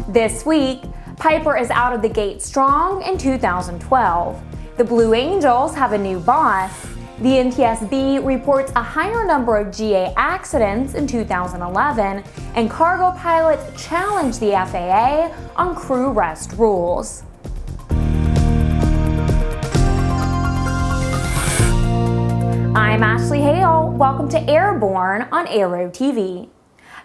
This week, Piper is out of the gate strong in 2012. The Blue Angels have a new boss. The NTSB reports a higher number of GA accidents in 2011, and cargo pilots challenge the FAA on crew rest rules. I'm Ashley Hale. Welcome to Airborne on Aero TV.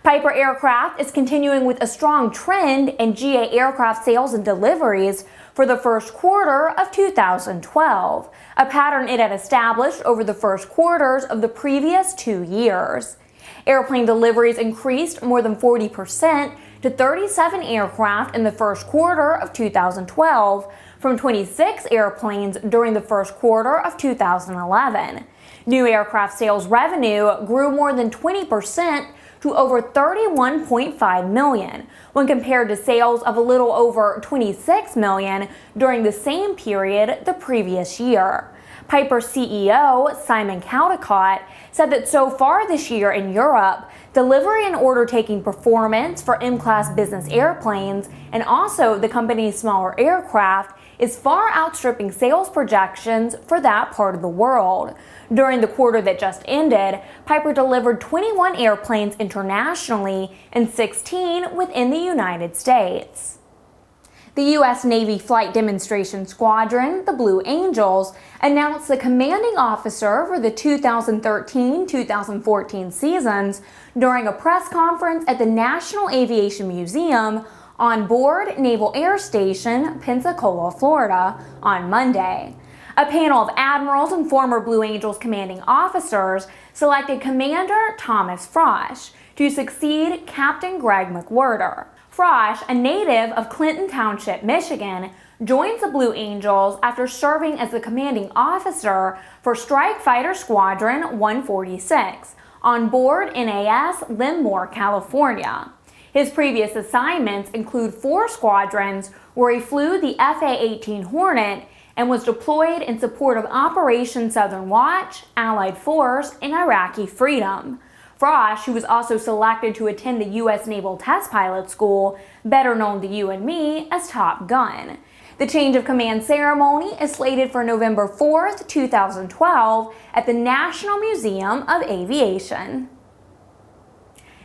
Piper Aircraft is continuing with a strong trend in GA aircraft sales and deliveries for the first quarter of 2012, a pattern it had established over the first quarters of the previous 2 years. Airplane deliveries increased more than 40% to 37 aircraft in the first quarter of 2012, from 26 airplanes during the first quarter of 2011. New aircraft sales revenue grew more than 20% to over $31.5 million, when compared to sales of a little over $26 million during the same period the previous year. Piper CEO Simon Caldecott said that so far this year in Europe, delivery and order-taking performance for M-class business airplanes and also the company's smaller aircraft is far outstripping sales projections for that part of the world. During the quarter that just ended, Piper delivered 21 airplanes internationally and 16 within the United States. The U.S. Navy Flight Demonstration Squadron, the Blue Angels, announced the commanding officer for the 2013-2014 seasons during a press conference at the National Aviation Museum on board Naval Air Station, Pensacola, Florida, on Monday. A panel of admirals and former Blue Angels commanding officers selected Commander Thomas Frosch to succeed Captain Greg McWhirter. Frosch, a native of Clinton Township, Michigan, joins the Blue Angels after serving as the commanding officer for Strike Fighter Squadron 146 on board NAS Livermore, California. His previous assignments include 4 squadrons where he flew the FA-18 Hornet and was deployed in support of Operation Southern Watch, Allied Force, and Iraqi Freedom. Frosch, who was also selected to attend the U.S. Naval Test Pilot School, better known to you and me as Top Gun. The change of command ceremony is slated for November 4th, 2012 at the National Museum of Aviation.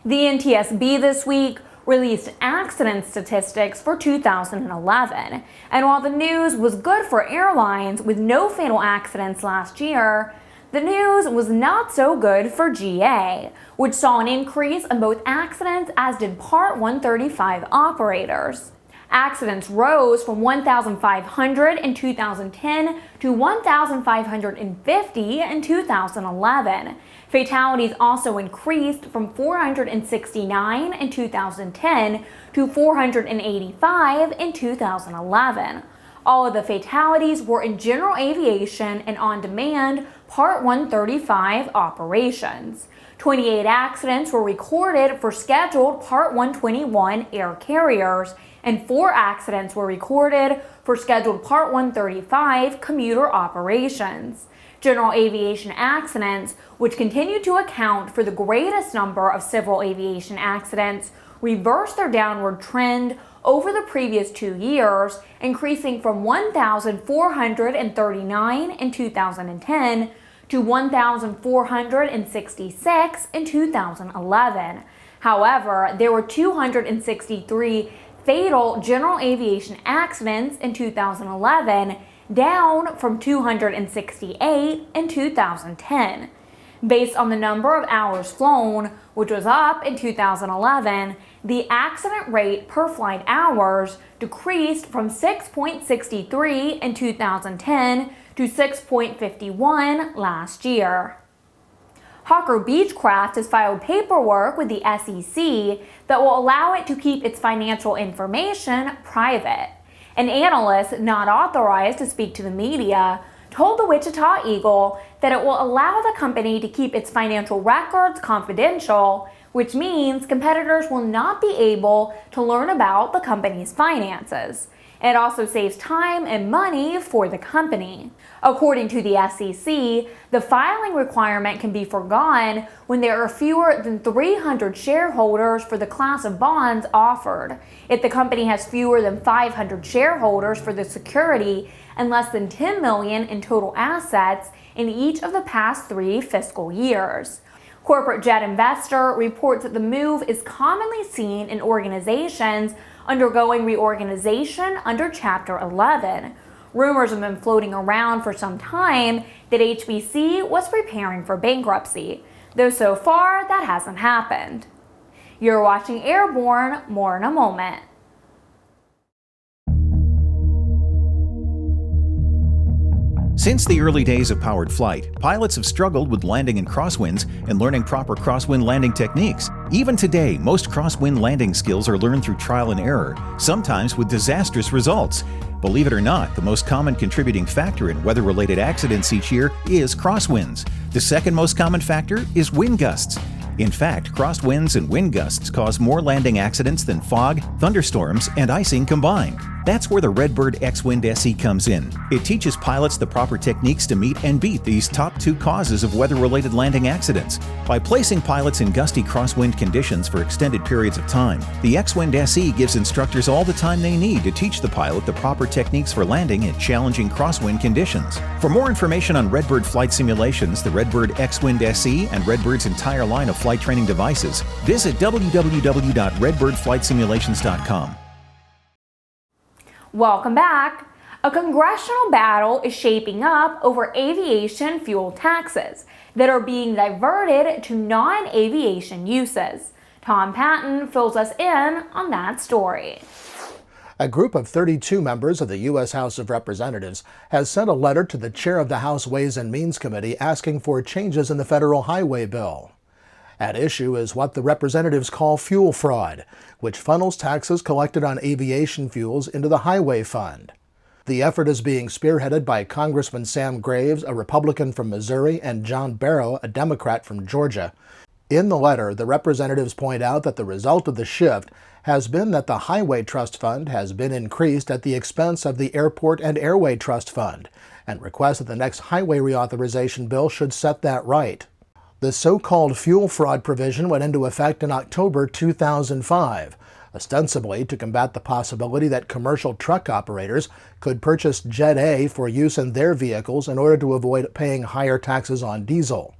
The NTSB this week released accident statistics for 2011, and while the news was good for airlines with no fatal accidents last year, the news was not so good for GA, which saw an increase in both accidents as did Part 135 operators. Accidents rose from 1,500 in 2010 to 1,550 in 2011. Fatalities also increased from 469 in 2010 to 485 in 2011. All of the fatalities were in general aviation and on-demand Part 135 operations. 28 accidents were recorded for scheduled Part 121 air carriers, and 4 accidents were recorded for scheduled Part 135 commuter operations. General aviation accidents, which continue to account for the greatest number of civil aviation accidents, reversed their downward trend over the previous 2 years, increasing from 1,439 in 2010 to 1,466 in 2011. However, there were 263 fatal general aviation accidents in 2011, down from 268 in 2010. Based on the number of hours flown, which was up in 2011, the accident rate per flight hours decreased from 6.63 in 2010 to 6.51 last year. Hawker Beechcraft has filed paperwork with the SEC that will allow it to keep its financial information private. An analyst not authorized to speak to the media told the Wichita Eagle that it will allow the company to keep its financial records confidential, which means competitors will not be able to learn about the company's finances. It also saves time and money for the company. According to the SEC, the filing requirement can be foregone when there are fewer than 300 shareholders for the class of bonds offered, if the company has fewer than 500 shareholders for the security, and less than $10 million in total assets in each of the past 3 fiscal years. Corporate Jet Investor reports that the move is commonly seen in organizations undergoing reorganization under Chapter 11. Rumors have been floating around for some time that HBC was preparing for bankruptcy, though so far that hasn't happened. You're watching Airborne, more in a moment. Since the early days of powered flight, pilots have struggled with landing in crosswinds and learning proper crosswind landing techniques. Even today, most crosswind landing skills are learned through trial and error, sometimes with disastrous results. Believe it or not, the most common contributing factor in weather-related accidents each year is crosswinds. The second most common factor is wind gusts. In fact, crosswinds and wind gusts cause more landing accidents than fog, thunderstorms, and icing combined. That's where the Redbird X-Wind SE comes in. It teaches pilots the proper techniques to meet and beat these top 2 causes of weather-related landing accidents. By placing pilots in gusty crosswind conditions for extended periods of time, the X-Wind SE gives instructors all the time they need to teach the pilot the proper techniques for landing in challenging crosswind conditions. For more information on Redbird flight simulations, the Redbird X-Wind SE, and Redbird's entire line of flight training devices, visit www.redbirdflightsimulations.com. Welcome back. A congressional battle is shaping up over aviation fuel taxes that are being diverted to non-aviation uses. Tom Patton fills us in on that story. A group of 32 members of the U.S. House of Representatives has sent a letter to the chair of the House Ways and Means Committee asking for changes in the federal highway bill. At issue is what the representatives call fuel fraud, which funnels taxes collected on aviation fuels into the highway fund. The effort is being spearheaded by Congressman Sam Graves, a Republican from Missouri, and John Barrow, a Democrat from Georgia. In the letter, the representatives point out that the result of the shift has been that the Highway Trust Fund has been increased at the expense of the Airport and Airway Trust Fund, and request that the next highway reauthorization bill should set that right. The so-called fuel fraud provision went into effect in October 2005, ostensibly to combat the possibility that commercial truck operators could purchase Jet A for use in their vehicles in order to avoid paying higher taxes on diesel.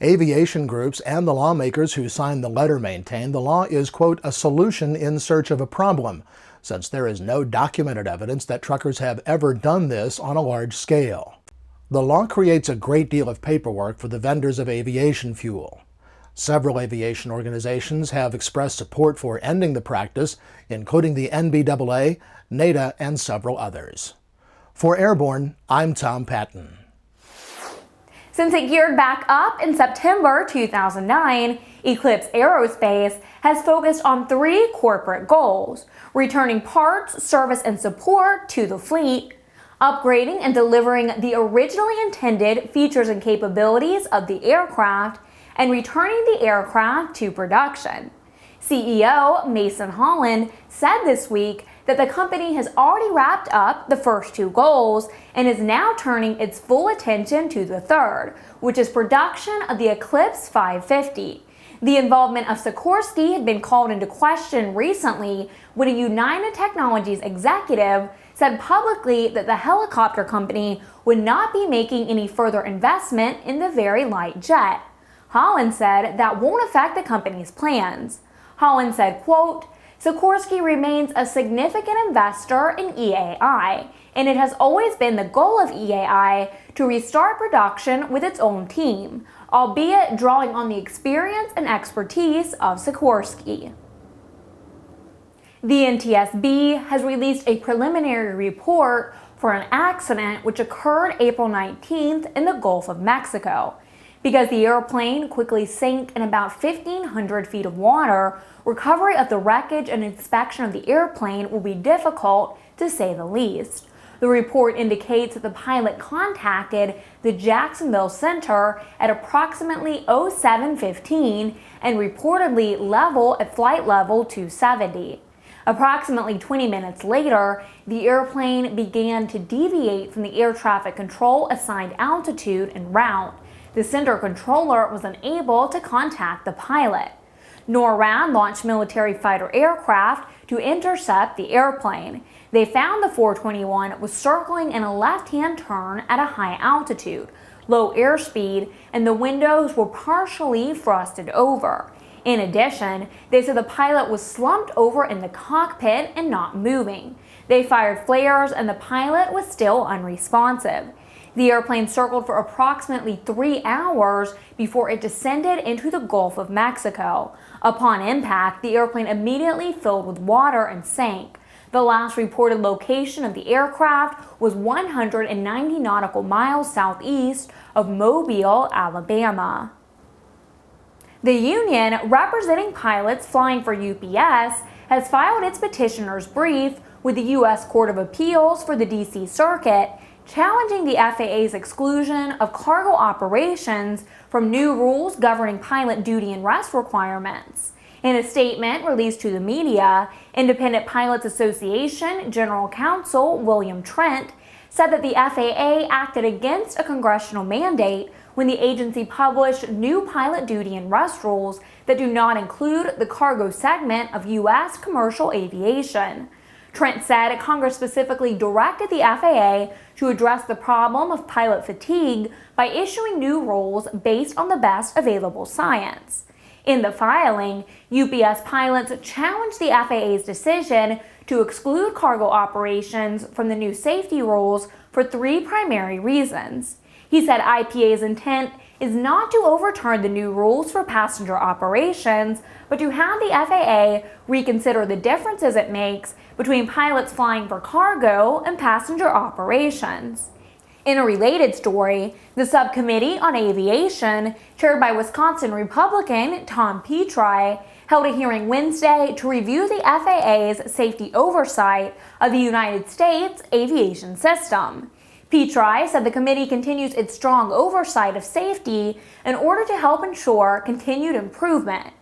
Aviation groups and the lawmakers who signed the letter maintain the law is, quote, a solution in search of a problem, since there is no documented evidence that truckers have ever done this on a large scale. The law creates a great deal of paperwork for the vendors of aviation fuel. Several aviation organizations have expressed support for ending the practice, including the NBAA, NATA, and several others. For Airborne, I'm Tom Patton. Since it geared back up in September 2009, Eclipse Aerospace has focused on 3 corporate goals: returning parts, service, and support to the fleet, upgrading and delivering the originally intended features and capabilities of the aircraft, and returning the aircraft to production. CEO Mason Holland said this week that the company has already wrapped up the first 2 goals and is now turning its full attention to the third, which is production of the Eclipse 550. The involvement of Sikorsky had been called into question recently when a United Technologies executive said publicly that the helicopter company would not be making any further investment in the very light jet. Holland said that won't affect the company's plans. Holland said, quote, Sikorsky remains a significant investor in EAI, and it has always been the goal of EAI to restart production with its own team, albeit drawing on the experience and expertise of Sikorsky. The NTSB has released a preliminary report for an accident which occurred April 19th in the Gulf of Mexico. Because the airplane quickly sank in about 1,500 feet of water, recovery of the wreckage and inspection of the airplane will be difficult, to say the least. The report indicates that the pilot contacted the Jacksonville Center at approximately 07:15 and reportedly level at flight level 270. Approximately 20 minutes later, the airplane began to deviate from the air traffic control assigned altitude and route. The center controller was unable to contact the pilot. NORAD launched military fighter aircraft to intercept the airplane. They found the 421 was circling in a left-hand turn at a high altitude, low airspeed, and the windows were partially frosted over. In addition, they said the pilot was slumped over in the cockpit and not moving. They fired flares and the pilot was still unresponsive. The airplane circled for approximately 3 hours before it descended into the Gulf of Mexico. Upon impact, the airplane immediately filled with water and sank. The last reported location of the aircraft was 190 nautical miles southeast of Mobile, Alabama. The union representing pilots flying for UPS has filed its petitioner's brief with the U.S. Court of Appeals for the D.C. Circuit, challenging the FAA's exclusion of cargo operations from new rules governing pilot duty and rest requirements. In a statement released to the media, Independent Pilots Association General Counsel William Trent said that the FAA acted against a congressional mandate when the agency published new pilot duty and rest rules that do not include the cargo segment of U.S. commercial aviation. Trent said Congress specifically directed the FAA to address the problem of pilot fatigue by issuing new rules based on the best available science. In the filing, UPS pilots challenged the FAA's decision to exclude cargo operations from the new safety rules for 3 primary reasons. He said IPA's intent is not to overturn the new rules for passenger operations, but to have the FAA reconsider the differences it makes between pilots flying for cargo and passenger operations. In a related story, the Subcommittee on Aviation, chaired by Wisconsin Republican Tom Petri, held a hearing Wednesday to review the FAA's safety oversight of the United States aviation system. Petri said the committee continues its strong oversight of safety in order to help ensure continued improvement.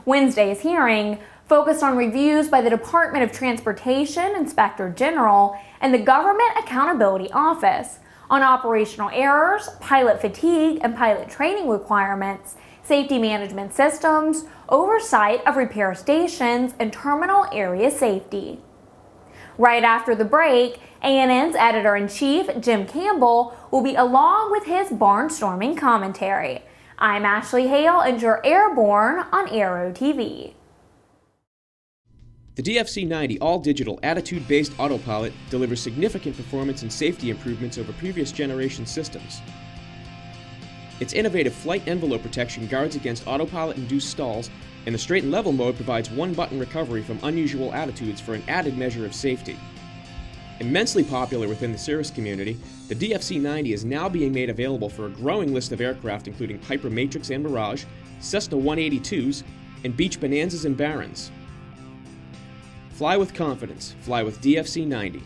Wednesday's hearing focused on reviews by the Department of Transportation Inspector General and the Government Accountability Office on operational errors, pilot fatigue and pilot training requirements, safety management systems, oversight of repair stations, and terminal area safety. Right after the break, ANN's editor-in-chief, Jim Campbell, will be along with his barnstorming commentary. I'm Ashley Hale, and you're Airborne on Aero TV. The DFC-90 all-digital attitude-based autopilot delivers significant performance and safety improvements over previous generation systems. Its innovative flight envelope protection guards against autopilot-induced stalls, and the straight and level mode provides one-button recovery from unusual attitudes for an added measure of safety. Immensely popular within the cirrus community, the DFC-90 is now being made available for a growing list of aircraft including Piper Matrix and Mirage, Cessna 182s, and Beech Bonanzas and Barons. Fly with confidence. Fly with DFC-90.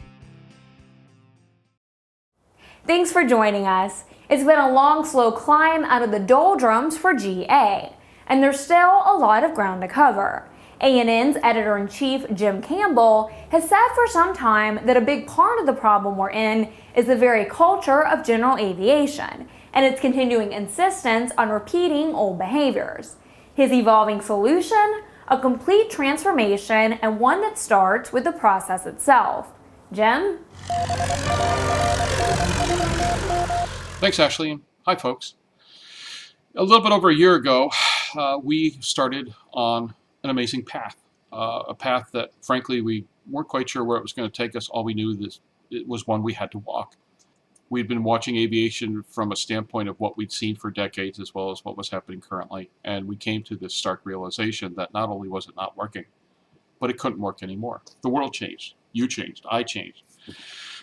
Thanks for joining us. It's been a long, slow climb out of the doldrums for GA, and there's still a lot of ground to cover. ANN's editor-in-chief, Jim Campbell, has said for some time that a big part of the problem we're in is the very culture of general aviation, and its continuing insistence on repeating old behaviors. His evolving solution? A complete transformation, and one that starts with the process itself. Jim? Thanks, Ashley. Hi, folks. A little bit over a year ago, we started on an amazing path, a path that, frankly, we weren't quite sure where it was going to take us. All we knew that it was one we had to walk. We'd been watching aviation from a standpoint of what we'd seen for decades as well as what was happening currently, and we came to this stark realization that not only was it not working, but it couldn't work anymore. The world changed. You changed. I changed.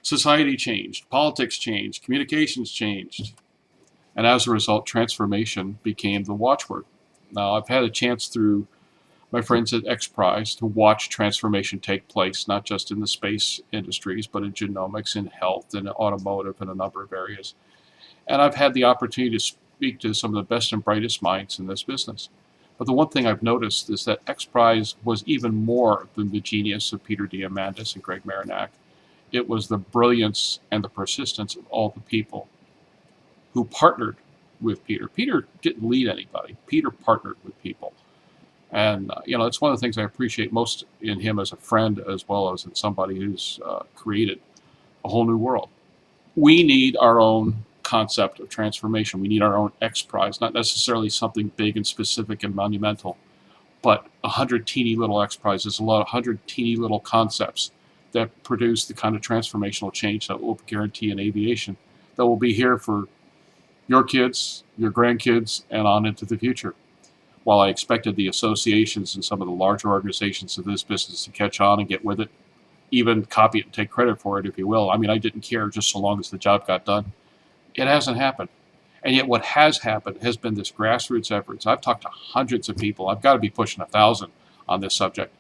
Society changed. Politics changed. Communications changed. And as a result, transformation became the watchword. Now, I've had a chance through my friends at X Prize to watch transformation take place, not just in the space industries, but in genomics, in health, in automotive, and a number of areas. And I've had the opportunity to speak to some of the best and brightest minds in this business. But the one thing I've noticed is that X Prize was even more than the genius of Peter Diamandis and Greg Marinac. It was the brilliance and the persistence of all the people who partnered with Peter. Peter didn't lead anybody. Peter partnered with people. And, it's one of the things I appreciate most in him as a friend, as well as in somebody who's created a whole new world. We need our own concept of transformation. We need our own X Prize, not necessarily something big and specific and monumental, but 100 teeny little X Prizes, 100 teeny little concepts that produce the kind of transformational change that will guarantee in aviation, that will be here for your kids, your grandkids, and on into the future. While I expected the associations and some of the larger organizations of this business to catch on and get with it, even copy it and take credit for it, if you will. I mean, I didn't care just so long as the job got done. It hasn't happened. And yet what has happened has been this grassroots efforts. I've talked to hundreds of people. I've got to be pushing 1,000 on this subject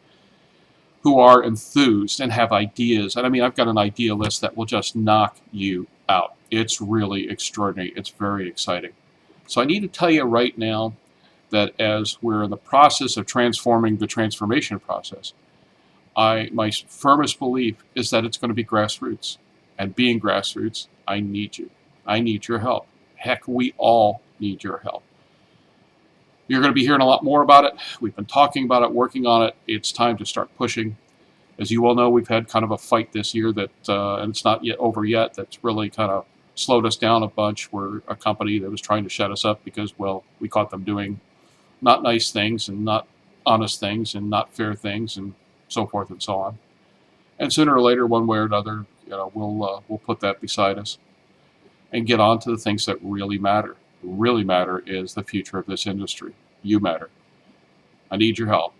who are enthused and have ideas. And I mean, I've got an idea list that will just knock you out. It's really extraordinary. It's very exciting. So I need to tell you right now that as we're in the process of transforming the transformation process, my firmest belief is that it's going to be grassroots. And being grassroots, I need you. I need your help. Heck, we all need your help. You're going to be hearing a lot more about it. We've been talking about it, working on it. It's time to start pushing. As you all know, we've had kind of a fight this year that, and it's not yet over yet, that's really kind of slowed us down a bunch. We're a company that was trying to shut us up because, well, we caught them doing not nice things and not honest things and not fair things and so forth and so on. And sooner or later, one way or another, we'll put that beside us and get on to the things that really matter. What really matter is the future of this industry. You matter. I need your help.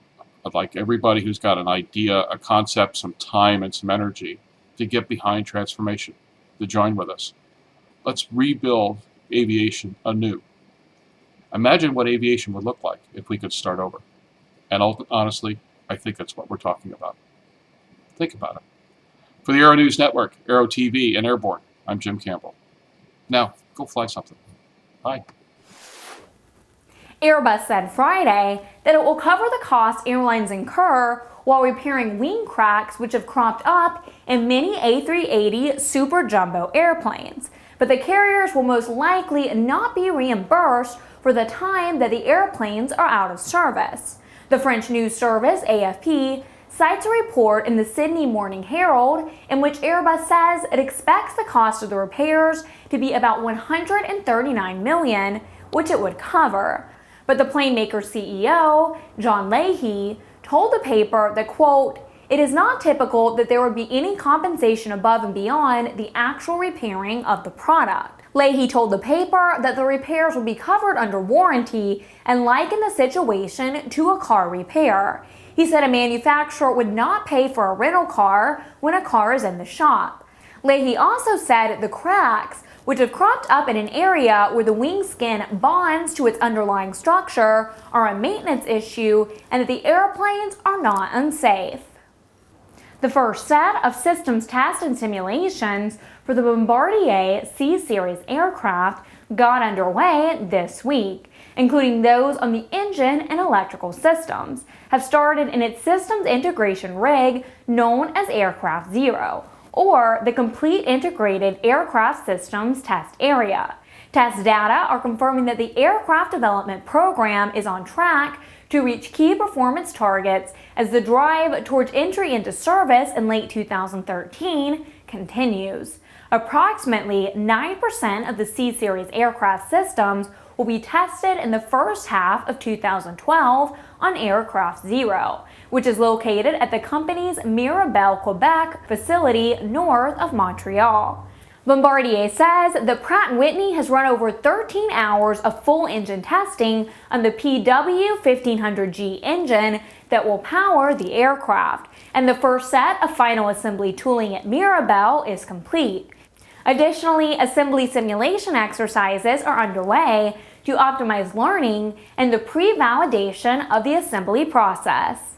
I'd like everybody who's got an idea, a concept, some time, and some energy to get behind transformation, to join with us. Let's rebuild aviation anew. Imagine what aviation would look like if we could start over. And honestly, I think that's what we're talking about. Think about it. For the Aero-News Network, Aero TV, and Airborne, I'm Jim Campbell. Now, go fly something. Bye. Airbus said Friday that it will cover the costs airlines incur while repairing wing cracks which have cropped up in many A380 Super Jumbo airplanes. But the carriers will most likely not be reimbursed for the time that the airplanes are out of service. The French news service, AFP, cites a report in the Sydney Morning Herald in which Airbus says it expects the cost of the repairs to be about $139 million, which it would cover. But the planemaker's CEO, John Leahy, told the paper that, quote, "It is not typical that there would be any compensation above and beyond the actual repairing of the product." Leahy told the paper that the repairs will be covered under warranty and likened the situation to a car repair. He said a manufacturer would not pay for a rental car when a car is in the shop. Leahy also said the cracks, which have cropped up in an area where the wing skin bonds to its underlying structure, are a maintenance issue and that the airplanes are not unsafe. The first set of systems tests and simulations for the Bombardier C-Series aircraft got underway this week, including those on the engine and electrical systems, have started in its systems integration rig known as Aircraft Zero, or the Complete Integrated Aircraft Systems Test Area. Test data are confirming that the aircraft development program is on track to reach key performance targets as the drive towards entry into service in late 2013 continues. Approximately 9% of the C-Series aircraft systems will be tested in the first half of 2012 on Aircraft Zero, which is located at the company's Mirabel, Quebec facility north of Montreal. Bombardier says that Pratt & Whitney has run over 13 hours of full engine testing on the PW1500G engine that will power the aircraft, and the first set of final assembly tooling at Mirabel is complete. Additionally, assembly simulation exercises are underway to optimize learning and the pre-validation of the assembly process.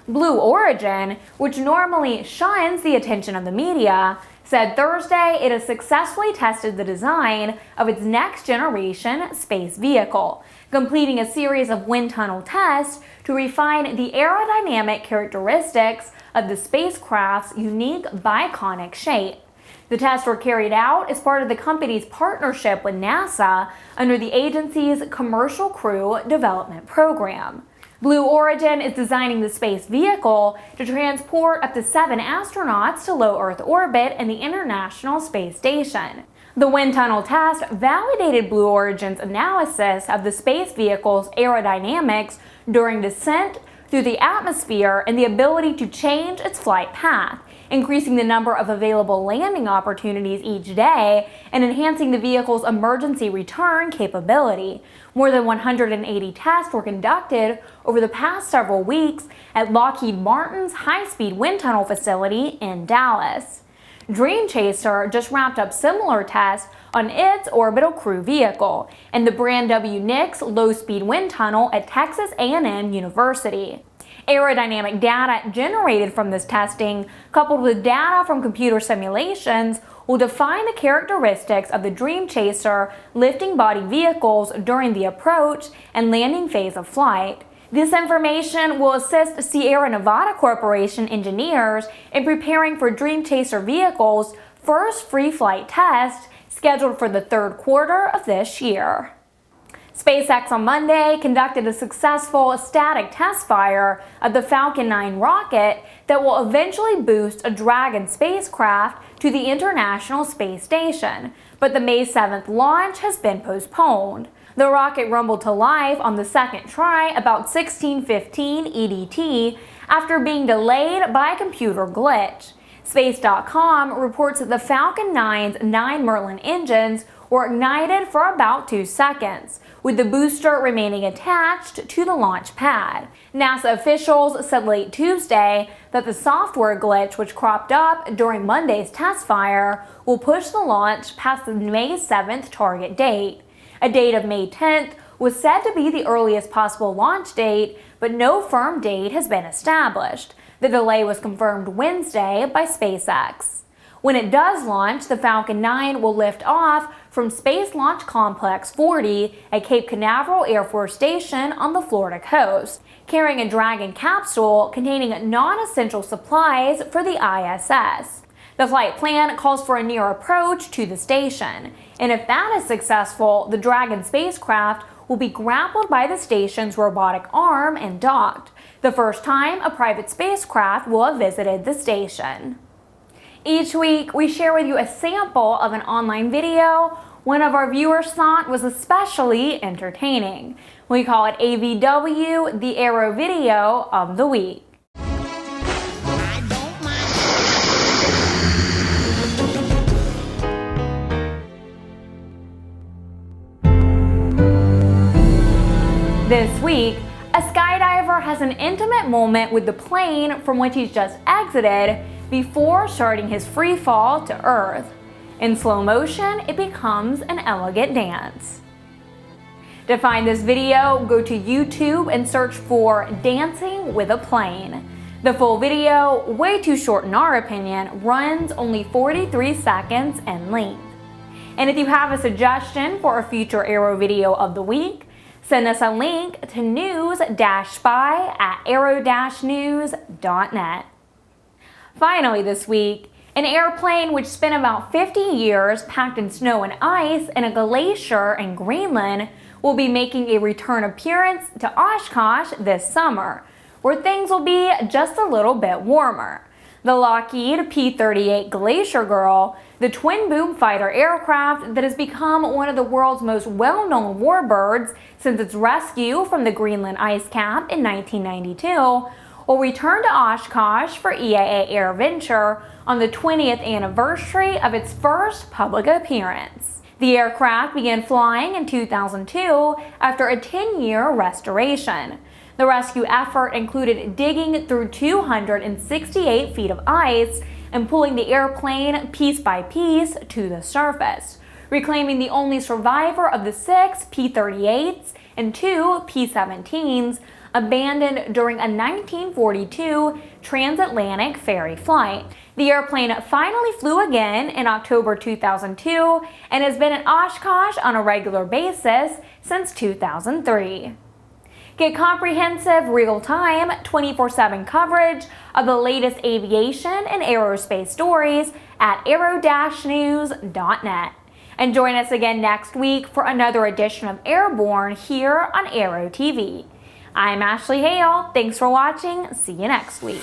Blue Origin, which normally shuns the attention of the media, said Thursday it has successfully tested the design of its next-generation space vehicle. completing a series of wind tunnel tests to refine the aerodynamic characteristics of the spacecraft's unique biconic shape. The tests were carried out as part of the company's partnership with NASA under the agency's Commercial Crew Development Program. Blue Origin is designing the space vehicle to transport up to 7 astronauts to low Earth orbit in the International Space Station. The wind tunnel test validated Blue Origin's analysis of the space vehicle's aerodynamics during descent through the atmosphere and the ability to change its flight path, increasing the number of available landing opportunities each day and enhancing the vehicle's emergency return capability. More than 180 tests were conducted over the past several weeks at Lockheed Martin's high-speed wind tunnel facility in Dallas. Dream Chaser just wrapped up similar tests on its orbital crew vehicle and the Brand W Nix low-speed wind tunnel at Texas A&M University. Aerodynamic data generated from this testing, coupled with data from computer simulations, will define the characteristics of the Dream Chaser lifting body vehicles during the approach and landing phase of flight. This information will assist Sierra Nevada Corporation engineers in preparing for Dream Chaser vehicles' first free flight test scheduled for the third quarter of this year. SpaceX on Monday conducted a successful static test fire of the Falcon 9 rocket that will eventually boost a Dragon spacecraft to the International Space Station, but the May 7th launch has been postponed. The rocket rumbled to life on the second try about 16:15 EDT after being delayed by a computer glitch. Space.com reports that the Falcon 9's 9 Merlin engines were ignited for about 2 seconds, with the booster remaining attached to the launch pad. NASA officials said late Tuesday that the software glitch, which cropped up during Monday's test fire, will push the launch past the May 7th target date. A date of May 10th was said to be the earliest possible launch date, but no firm date has been established. The delay was confirmed Wednesday by SpaceX. When it does launch, the Falcon 9 will lift off from Space Launch Complex 40 at Cape Canaveral Air Force Station on the Florida coast, carrying a Dragon capsule containing non-essential supplies for the ISS. The flight plan calls for a near approach to the station, and if that is successful, the Dragon spacecraft will be grappled by the station's robotic arm and docked, the first time a private spacecraft will have visited the station. Each week, we share with you a sample of an online video one of our viewers thought was especially entertaining. We call it AVW, the Aero Video of the Week. This week, a skydiver has an intimate moment with the plane from which he's just exited before starting his free fall to Earth. In slow motion, it becomes an elegant dance. To find this video, go to YouTube and search for Dancing with a Plane. The full video, way too short in our opinion, runs only 43 seconds in length. And if you have a suggestion for a future Aero Video of the Week, send us a link to news-spy@aero-news.net. Finally this week, an airplane which spent about 50 years packed in snow and ice in a glacier in Greenland will be making a return appearance to Oshkosh this summer, where things will be just a little bit warmer. The Lockheed P-38 Glacier Girl, the twin-boom fighter aircraft that has become one of the world's most well-known warbirds since its rescue from the Greenland ice cap in 1992, will return to Oshkosh for EAA Air Venture on the 20th anniversary of its first public appearance. The aircraft began flying in 2002 after a 10-year restoration. The rescue effort included digging through 268 feet of ice and pulling the airplane piece by piece to the surface, reclaiming the only survivor of the 6 P-38s and 2 P-17s abandoned during a 1942 transatlantic ferry flight. The airplane finally flew again in October 2002 and has been at Oshkosh on a regular basis since 2003. Get comprehensive, real-time, 24/7 coverage of the latest aviation and aerospace stories at Aero-News.net. And join us again next week for another edition of Airborne here on Aero TV. I'm Ashley Hale. Thanks for watching. See you next week.